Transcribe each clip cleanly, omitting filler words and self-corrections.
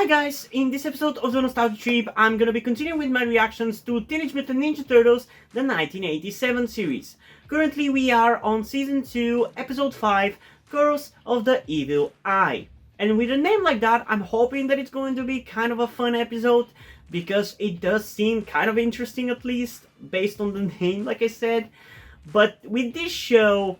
Hi guys, in this episode of the Nostalgia Trip, I'm gonna be continuing with my reactions to Teenage Mutant Ninja Turtles, the 1987 series. Currently we are on Season 2, Episode 5, Curse of the Evil Eye. And with a name like that, I'm hoping that it's going to be kind of a fun episode, because it does seem kind of interesting at least, based on the name like I said. But with this show,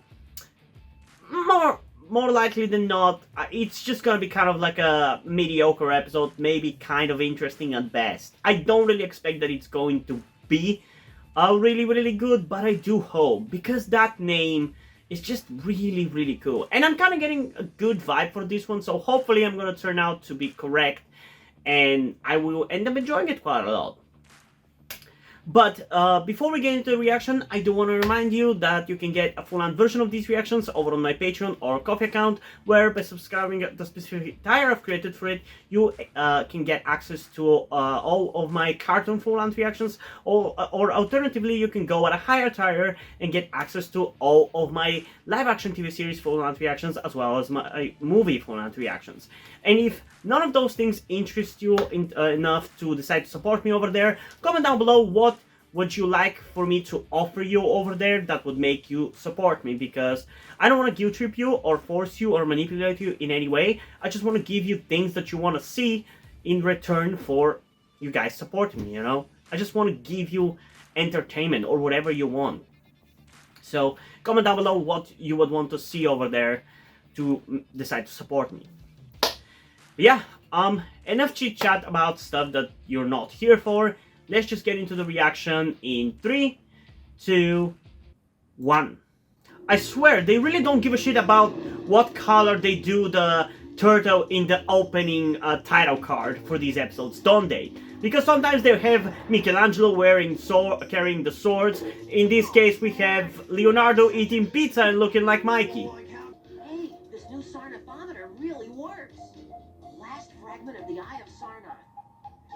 more likely than not, it's just gonna be kind of like a mediocre episode, maybe kind of interesting at best. I don't really expect that it's going to be really good, but I do hope, because that name is just really cool. And I'm kind of getting a good vibe for this one, so hopefully I'm gonna turn out to be correct, and I will end up enjoying it quite a lot. But before we get into the reaction, I do want to remind you that you can get a full-on version of these reactions over on my Patreon or Ko-fi account, where by subscribing to the specific tier I've created for it, you can get access to all of my cartoon full-on reactions, or alternatively, you can go at a higher tier and get access to all of my live-action TV series full-on reactions, as well as my movie full-on reactions. And if none of those things interest you enough to decide to support me over there, comment down below what would you like for me to offer you over there that would make you support me, because I don't want to guilt trip you or force you or manipulate you in any way. I just want to give you things that you want to see in return for you guys supporting me, you know? I just want to give you entertainment or whatever you want. So comment down below what you would want to see over there to decide to support me. Yeah, enough chit chat about stuff that you're not here for. Let's just get into the reaction in 3, 2, 1. I swear, they really don't give a shit about what color they do the turtle in the opening title card for these episodes, don't they? Because sometimes they have Michelangelo carrying the swords. In this case, we have Leonardo eating pizza and looking like Mikey. Hey, this new Sarnathometer really works. Last fragment of the Eye of Sarnath.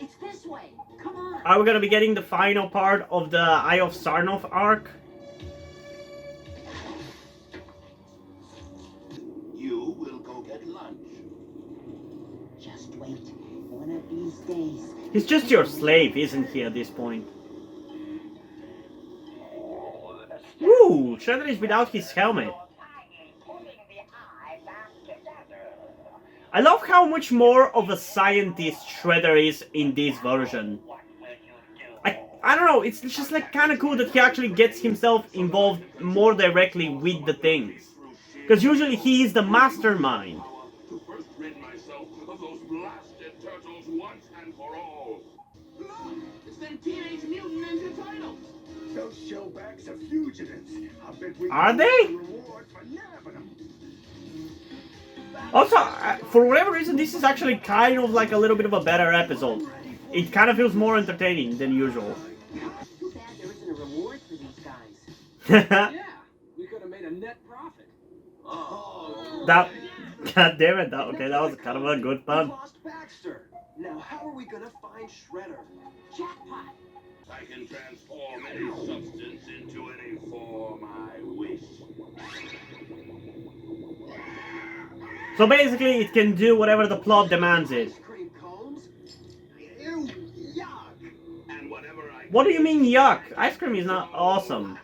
It's this way. Come on. Are we gonna be getting the final part of the Eye of Sarnath arc? You will go get lunch. Just wait. One of these days. He's just your slave, isn't he, at this point? Woo! Shredder is without his helmet. I love how much more of a scientist Shredder is in this version. I don't know, it's just like kind of cool that he actually gets himself involved more directly with the things. Because usually he is the mastermind. To first rid myself of those blasted turtles once and for all. Look! It's them Teenage Mutant Ninja Turtles! Those showbacks are fugitives. I bet we Are they? Reward for nabbing them. Also, for whatever reason, this is actually kind of like a little bit of a better episode. It kind of feels more entertaining than usual. Too bad there isn't a reward for these guys. Yeah, we could have made a net profit. Oh. God damn it, that was kind of a good pun. Lost Baxter. Now how are we gonna find Shredder? Jackpot. I can transform any substance into any form I wish. So basically, it can do whatever the plot demands it. Ice cream cones? Ew, yuck. And whatever I What do you mean, yuck? Ice cream is not awesome.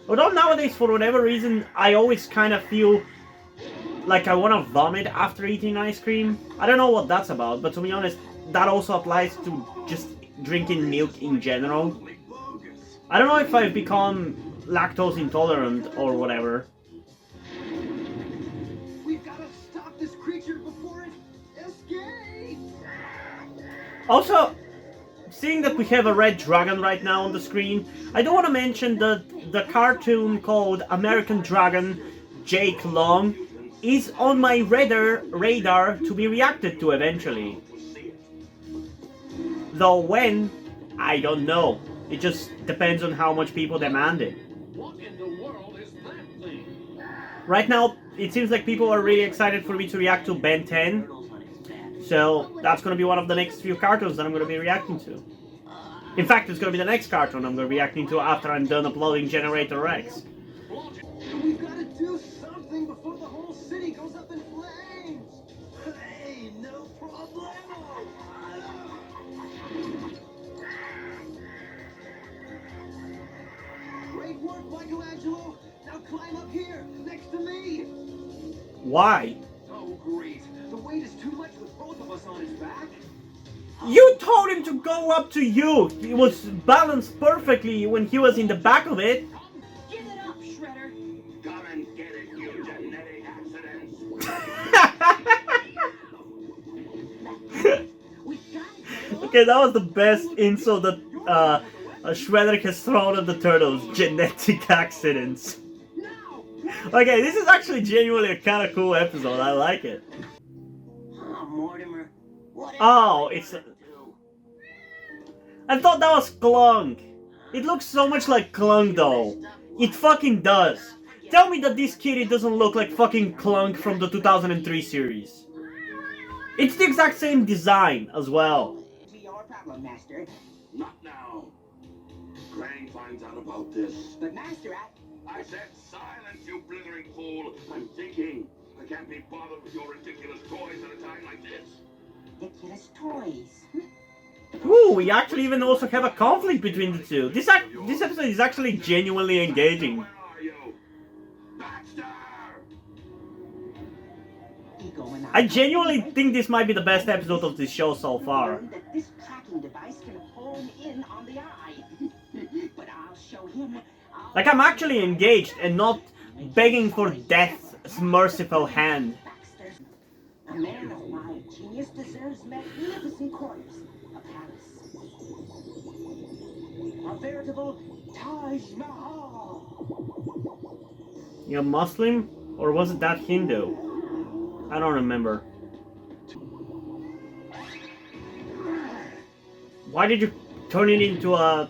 Although nowadays, for whatever reason, I always kind of feel like I want to vomit after eating ice cream. I don't know what that's about, but to be honest, that also applies to just drinking milk in general. I don't know if I've become lactose intolerant or whatever. We've got to stop this creature before it escapes. Also, seeing that we have a red dragon right now on the screen, I do want to mention that the cartoon called American Dragon Jake Long is on my radar to be reacted to eventually. Though when, I don't know. It just depends on how much people demand it. What in the world is that thing? Right now, it seems like people are really excited for me to react to Ben 10. So that's going to be one of the next few cartoons that I'm going to be reacting to. In fact, it's going to be the next cartoon I'm going to be reacting to after I'm done uploading Generator Rex. We've got to do something before the whole city goes up in flames. Hey, no problemo. Up here, next to me. Why? Oh, great. The weight is too much with both of us on his back. You told him to go up to you. He was balanced perfectly when he was in the back of it. Give it up, Shredder. Come and get it, you genetic accidents. We gotta get it Okay, that was the best insult that Shredder has thrown at the turtles. Genetic accidents. now. Okay, this is actually genuinely a kind of cool episode. I like it. Oh, Mortimer. Whatever Oh, are we it's. gonna do? I thought that was Klung. It looks so much like Klung though. It fucking does. Tell me that this kitty doesn't look like fucking Klung from the 2003 series. It's the exact same design as well. Be your problem, Master. Not now. Crane finds out about this. But Master, I said silence, you blithering fool. I'm thinking. I can't be bothered with your ridiculous toys at a time like this. ridiculous toys. Ooh, we actually even also have a conflict between the two. This episode is actually genuinely engaging. Where are you? Baxter! Ego and I genuinely think this might be the best episode of this show so far. learned that this tracking device can home in on the eye. But I'll show him. Like, I'm actually engaged and not begging for death's merciful hand. Baxter, a man of my genius deserves magnificent quarters. A palace. A veritable Taj Mahal. You a Muslim? Or was it that Hindu? I don't remember. Why did you turn it into a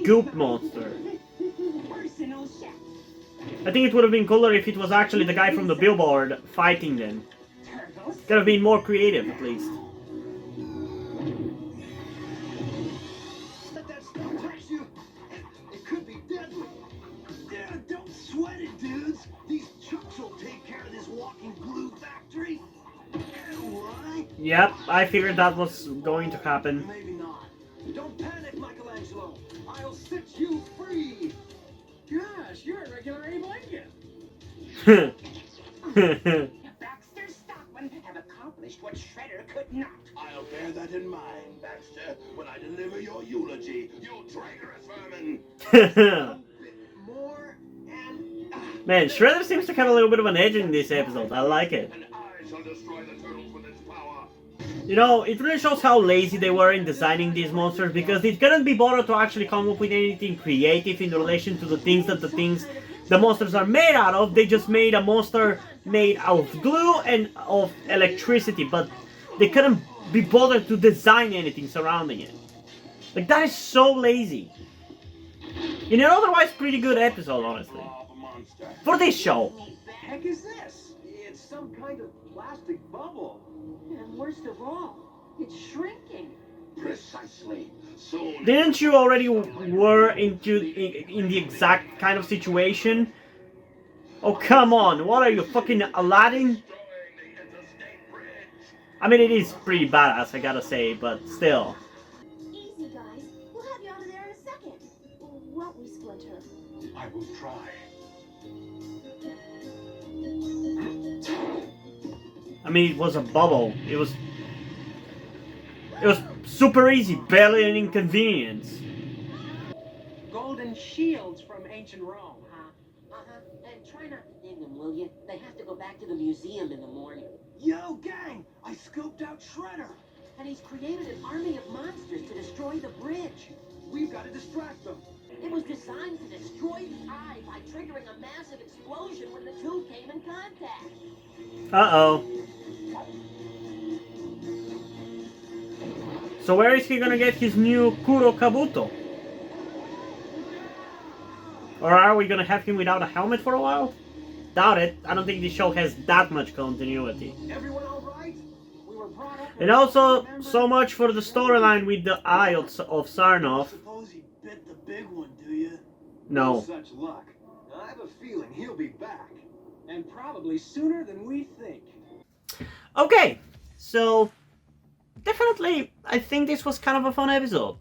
goop monster? Personal chef. I think it would have been cooler if it was actually the guy from the billboard fighting them. Turtles. Could have been more creative, at least. Let that stuff touch you. It could be deadly. Yeah, don't sweat it, dudes. These chunks will take care of this walking glue factory. What? Yep, I figured that was going to happen. Maybe not. Don't panic, Michelangelo. I'll set you free. Gosh, you're a regular Abe Lincoln. Baxter Stockman have accomplished what Shredder could not. I'll bear that in mind, Baxter, when I deliver your eulogy, you traitorous vermin! A bit more and Man, Shredder seems to have a little bit of an edge in this episode. I like it. And I shall destroy the turtles with its power. You know, it really shows how lazy they were in designing these monsters because they couldn't be bothered to actually come up with anything creative in relation to the things that the monsters are made out of. They just made a monster made out of glue and of electricity, but they couldn't be bothered to design anything surrounding it. Like, that is so lazy. In an otherwise pretty good episode, honestly. Lava monster. For this show. the heck is this? It's some kind of plastic bubble. And worst of all, it's shrinking. Precisely. Soon. Didn't you already were in the exact kind of situation? Oh, come on. What are you, fucking Aladdin? Destroying the interstate bridge. I mean, it is pretty badass, I gotta say, but still. Easy, guys. We'll have you out of there in a second. Won't we, Splinter? I will try. I mean, it was a bubble. It was super easy, barely an inconvenience. Golden shields from ancient Rome, huh? Uh-huh. And try not to ding them, will you? They have to go back to the museum in the morning. Yo, gang! I scoped out Shredder. And he's created an army of monsters to destroy the bridge. We've got to distract them. It was designed to destroy the eye by triggering a massive explosion when the two came in contact. Uh-oh. So where is he gonna get his new Kuro Kabuto? Or are we gonna have him without a helmet for a while? Doubt it. I don't think this show has that much continuity. Everyone all right? We were brought up. And also, so much for the storyline with the eye of Sarnoff. Suppose he bit the big one, do you? No. Such luck. I have a feeling he'll be back. And probably sooner than we think. Okay, so definitely, I think this was kind of a fun episode.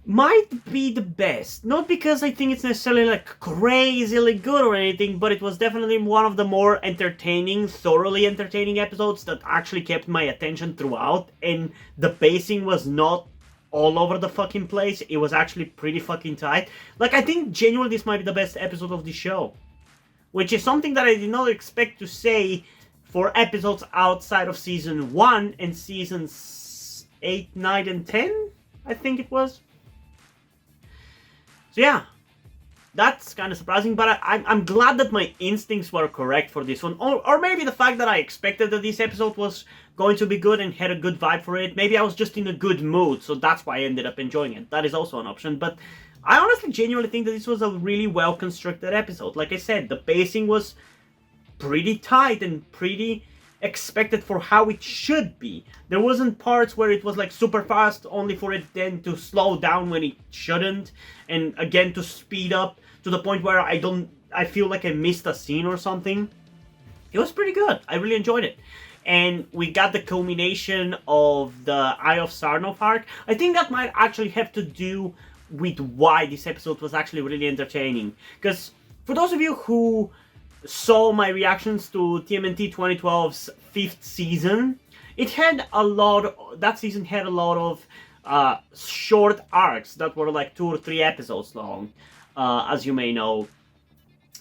might be the best. Not because I think it's necessarily like crazily good or anything, but it was definitely one of the more entertaining, thoroughly entertaining episodes that actually kept my attention throughout, and the pacing was not all over the fucking place. It was actually pretty fucking tight. Like, I think genuinely this might be the best episode of the show, which is something that I did not expect to say for episodes outside of season 1 and seasons 8, 9, and 10, I think it was. So yeah, that's kind of surprising, but I'm glad that my instincts were correct for this one. Or maybe the fact that I expected that this episode was going to be good and had a good vibe for it. Maybe I was just in a good mood, so that's why I ended up enjoying it. That is also an option, but I honestly genuinely think that this was a really well-constructed episode. Like I said, the pacing was pretty tight and pretty expected for how it should be. There wasn't parts where it was like super fast only for it then to slow down when it shouldn't, and again to speed up to the point where I feel like I missed a scene or something. It was pretty good. I really enjoyed it. And we got the culmination of the Eye of Sarnoff arc. I think that might actually have to do with why this episode was actually really entertaining. Because for those of you who saw my reactions to TMNT 2012's 5th season, that season had a lot of short arcs that were like 2 or 3 episodes long, as you may know.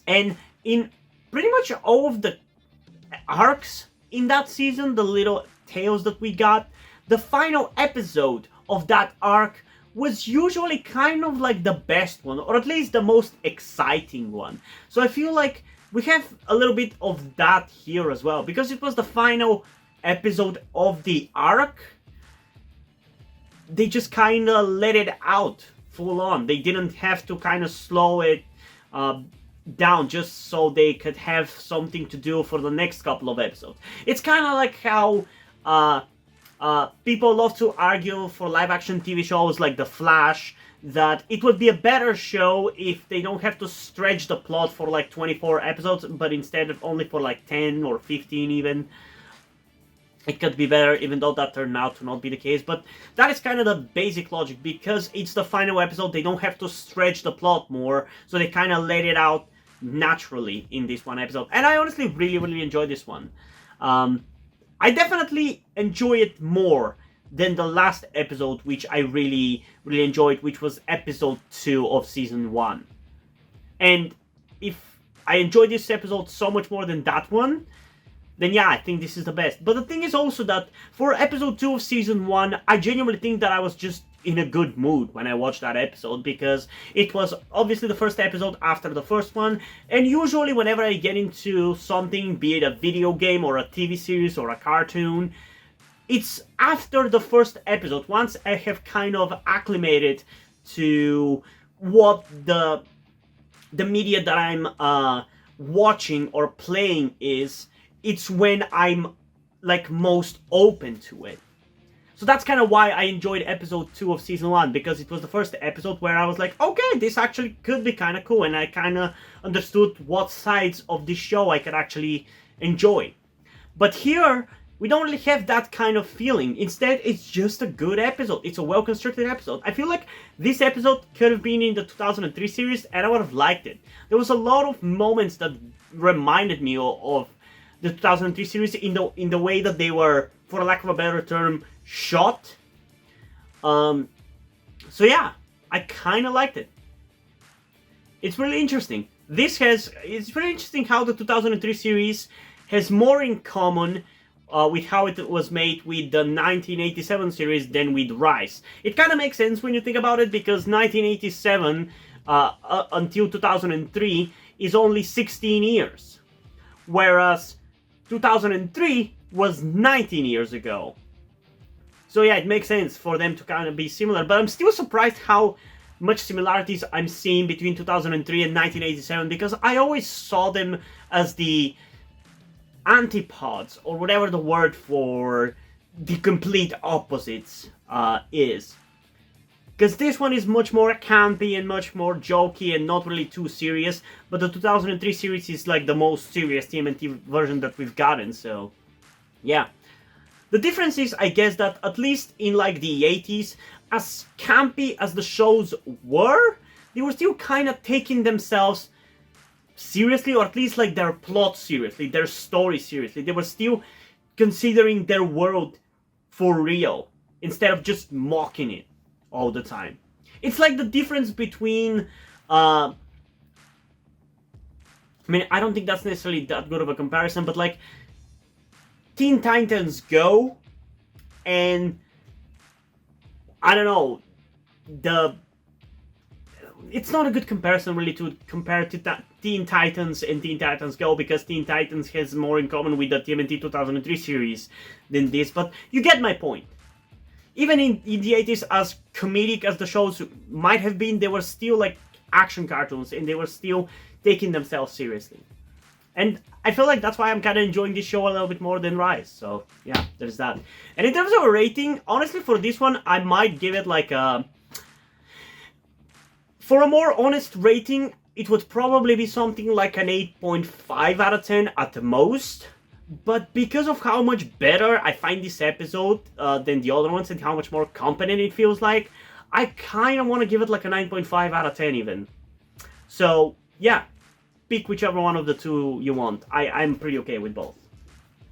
And in pretty much all of the arcs in that season, the little tales that we got, the final episode of that arc was usually kind of like the best one, or at least the most exciting one. So I feel like we have a little bit of that here as well, because it was the final episode of the arc. They just kind of let it out full on. They didn't have to kind of slow it down just so they could have something to do for the next couple of episodes. It's kind of like how people love to argue for live-action TV shows like The Flash that it would be a better show if they don't have to stretch the plot for like 24 episodes, but instead of only for like 10 or 15 even. It could be better, even though that turned out to not be the case. But that is kind of the basic logic. Because it's the final episode, they don't have to stretch the plot more, so they kind of let it out naturally in this one episode. And I honestly really, really enjoyed this one. I definitely enjoy it more than the last episode, which I really, really enjoyed, which was episode 2 of season 1. And if I enjoyed this episode so much more than that one, then yeah, I think this is the best. But the thing is also that for episode 2 of season 1, I genuinely think that I was just in a good mood when I watched that episode, because it was obviously the first episode after the first one, and usually whenever I get into something, be it a video game or a TV series or a cartoon, it's after the first episode, once I have kind of acclimated to what the media that I'm watching or playing is, it's when I'm like most open to it. So that's kind of why I enjoyed episode 2 of season 1, because it was the first episode where I was like, okay, this actually could be kind of cool, and I kind of understood what sides of this show I could actually enjoy. But here, we don't really have that kind of feeling. Instead, it's just a good episode. It's a well-constructed episode. I feel like this episode could have been in the 2003 series, and I would have liked it. There was a lot of moments that reminded me of the 2003 series in the way that they were, for lack of a better term, shot. So yeah, I kind of liked it. It's really interesting. It's really interesting how the 2003 series has more in common with how it was made with the 1987 series than with Rise. It kind of makes sense when you think about it, because 1987 until 2003 is only 16 years. Whereas 2003 was 19 years ago. So yeah, it makes sense for them to kind of be similar, but I'm still surprised how much similarities I'm seeing between 2003 and 1987, because I always saw them as the antipods, or whatever the word for the complete opposites is. Because this one is much more campy and much more jokey and not really too serious, but the 2003 series is like the most serious TMNT version that we've gotten, so yeah. The difference is, I guess, that at least in like the 80s, as campy as the shows were, they were still kind of taking themselves seriously, or at least like their plot seriously, their story seriously. They were still considering their world for real, instead of just mocking it all the time. It's like the difference between I mean, I don't think that's necessarily that good of a comparison, but like Teen Titans Go and I don't know, it's not a good comparison really to compare to Teen Titans and Teen Titans Go, because Teen Titans has more in common with the TMNT 2003 series than this, but you get my point. Even in the 80s, as comedic as the shows might have been, they were still like action cartoons, and they were still taking themselves seriously. And I feel like that's why I'm kind of enjoying this show a little bit more than Rise. So yeah, there's that. And in terms of a rating, honestly, for this one, I might give it like a... For a more honest rating, it would probably be something like an 8.5 out of 10 at the most. But because of how much better I find this episode than the other ones, and how much more competent it feels like, I kind of want to give it like a 9.5 out of 10 even. So yeah, pick whichever one of the two you want. I'm pretty okay with both.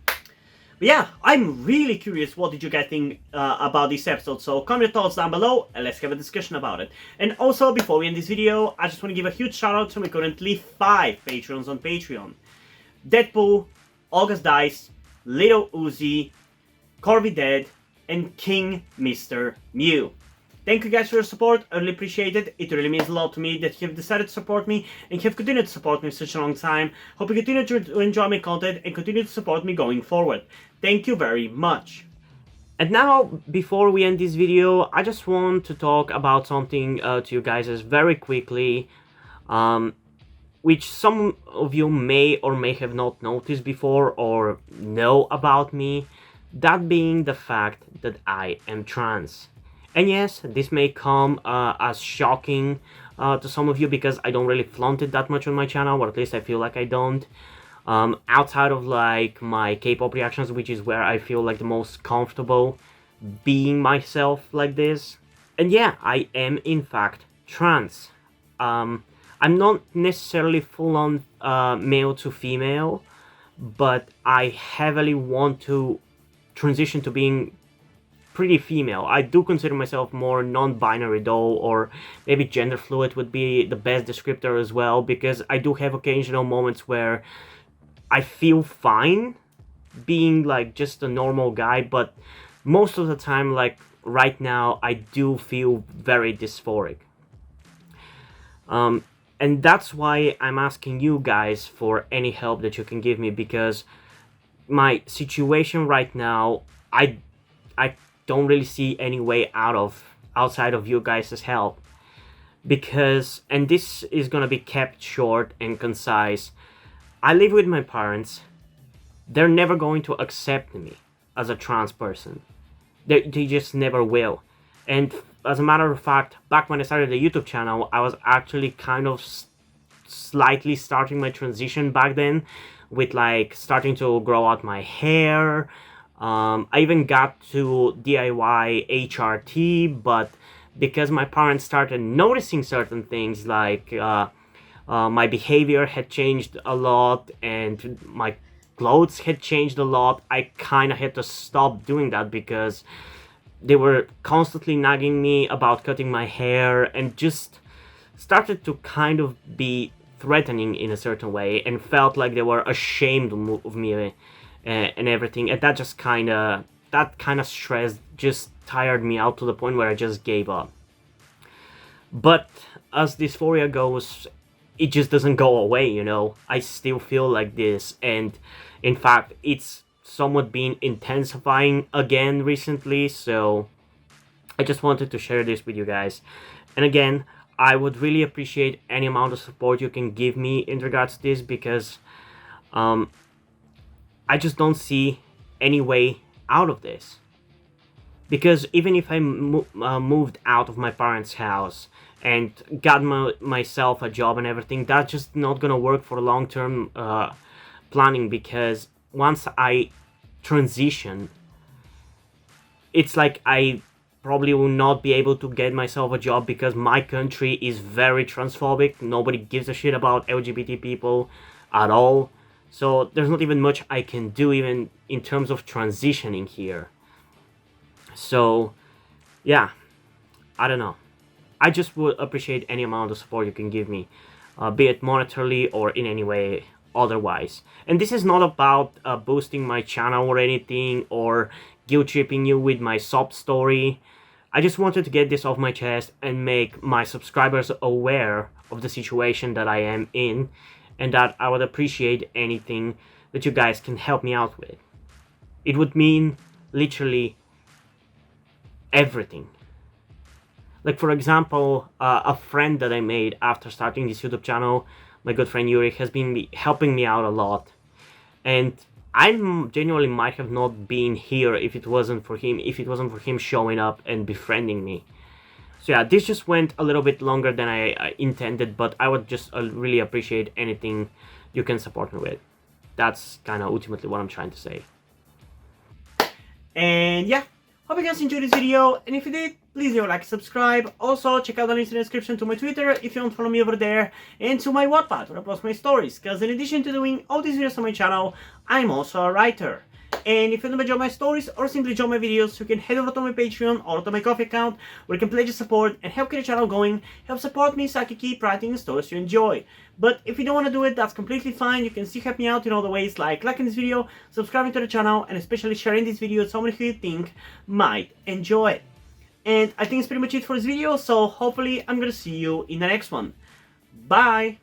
But yeah, I'm really curious, what did you guys think about this episode? So comment your thoughts down below and let's have a discussion about it. And also, before we end this video, I just want to give a huge shout out to my currently 5 patrons on Patreon. Deadpool, August Dice, Little Uzi, Corby Dead, and King Mr. Mew. Thank you guys for your support, I really appreciate it. It really means a lot to me that you have decided to support me and have continued to support me for such a long time. Hope you continue to enjoy my content and continue to support me going forward. Thank you very much. And now, before we end this video, I just want to talk about something to you guys very quickly, which some of you may or may have not noticed before or know about me, that being the fact that I am trans. And yes, this may come as shocking to some of you, because I don't really flaunt it that much on my channel, or at least I feel like I don't. Outside of like my K-pop reactions, which is where I feel like the most comfortable being myself like this. And yeah, I am in fact trans. I'm not necessarily full-on male to female, but I heavily want to transition to being pretty female. I do consider myself more non-binary though, or maybe gender fluid would be the best descriptor as well, because I do have occasional moments where I feel fine being like just a normal guy, but most of the time, like right now, I do feel very dysphoric. And that's why I'm asking you guys for any help that you can give me, because my situation right now, I don't really see any way outside of you guys' help. Because, and this is gonna be kept short and concise, I live with my parents. They're never going to accept me as a trans person. They just never will. And as a matter of fact, back when I started the YouTube channel, I was actually kind of slightly starting my transition back then, with like starting to grow out my hair. I even got to DIY HRT, but because my parents started noticing certain things, like my behavior had changed a lot and my clothes had changed a lot, I kind of had to stop doing that, because they were constantly nagging me about cutting my hair, and just started to kind of be threatening in a certain way, and felt like they were ashamed of me and everything. And that just kind of stress just tired me out to the point where I just gave up. But as dysphoria goes, it just doesn't go away, you know. I still feel like this, and in fact it's somewhat been intensifying again recently, so I just wanted to share this with you guys. And again, I would really appreciate any amount of support you can give me in regards to this, because I just don't see any way out of this. Because even if I moved out of my parents' house and got myself a job and everything, that's just not gonna work for long-term planning, because once I transition, it's like I probably will not be able to get myself a job because my country is very transphobic. Nobody gives a shit about LGBT people at all. So there's not even much I can do even in terms of transitioning here. So yeah, I don't know. I just would appreciate any amount of support you can give me, be it monetarily or in any way otherwise. And this is not about boosting my channel or anything, or guilt tripping you with my sob story. I just wanted to get this off my chest and make my subscribers aware of the situation that I am in, and that I would appreciate anything that you guys can help me out with. It would mean literally everything. Like, for example, a friend that I made after starting this YouTube channel, my good friend Yuri, has been helping me out a lot. And I genuinely might have not been here if it wasn't for him showing up and befriending me. So yeah, this just went a little bit longer than I intended, but I would just really appreciate anything you can support me with. That's kind of ultimately what I'm trying to say. And yeah, hope you guys enjoyed this video, and if you did, please leave a like, subscribe. Also, check out the links in the description to my Twitter if you don't follow me over there, and to my Wattpad where I post my stories, because in addition to doing all these videos on my channel, I'm also a writer. And if you don't enjoy my stories or simply enjoy my videos, you can head over to my Patreon or to my Coffee account where you can pledge your support and help keep the channel going, help support me so I can keep writing the stories you enjoy. But if you don't want to do it, that's completely fine. You can still help me out in other ways, like liking this video, subscribing to the channel, and especially sharing this video with someone who you think might enjoy it. And I think it's pretty much it for this video, so hopefully I'm gonna see you in the next one. Bye!